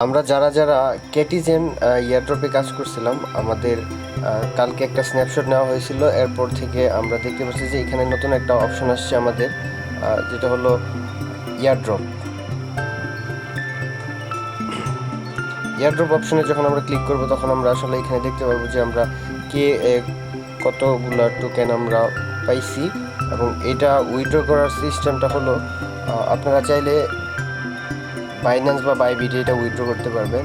আমরা যারা যারা কেটিজেন ইয়ারড্রপে কাজ করছিলাম, আমাদের কালকে একটা স্ন্যাপশট নেওয়া হয়েছিল। এরপর থেকে আমরা দেখতে পাচ্ছি যে এখানে নতুন একটা অপশন আসছে আমাদের, যেটা হলো ইয়ারড্রপ। ইয়ারড্রপ অপশনে যখন আমরা ক্লিক করব তখন আমরা আসলে এখানে দেখতে পারবো যে আমরা কে কতগুলো টোকেন আমরা পাইছি, এবং এটা উইথড্র করার সিস্টেমটা হলো আপনারা চাইলে বাইন্যান্স বা বাইবিটে এটা উইথড্র করতে পারবেন।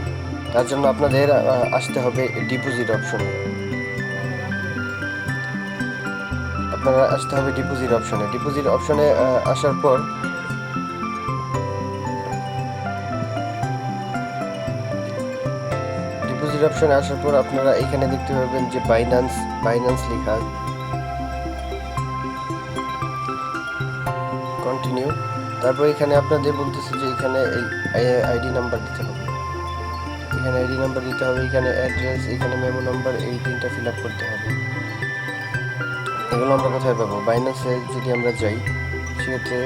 তার জন্য আপনাদের আসতে হবে ডিপোজিট অপশনে। আপনারা আসতে হবে ডিপোজিট অপশনে। ডিপোজিট অপশনে আসার পর ডিপোজিট অপশনে আসার পর আপনারা এখানে দেখতে পাবেন যে বাইন্যান্স লেখা, কন্টিনিউ। তারপর এখানে আপনাদের বলতেছে যে এখানে এই আইডি নাম্বার দিতে হবে, এখানে আইডি নাম্বার দিতে হবে, এখানে অ্যাড্রেস, এখানে মেমো নাম্বার, এই তিনটা ফিল আপ করতে হবে। এগুলো আমরা কোথায় পাবো? বাইন্যান্সে যদি আমরা যাই, সেক্ষেত্রে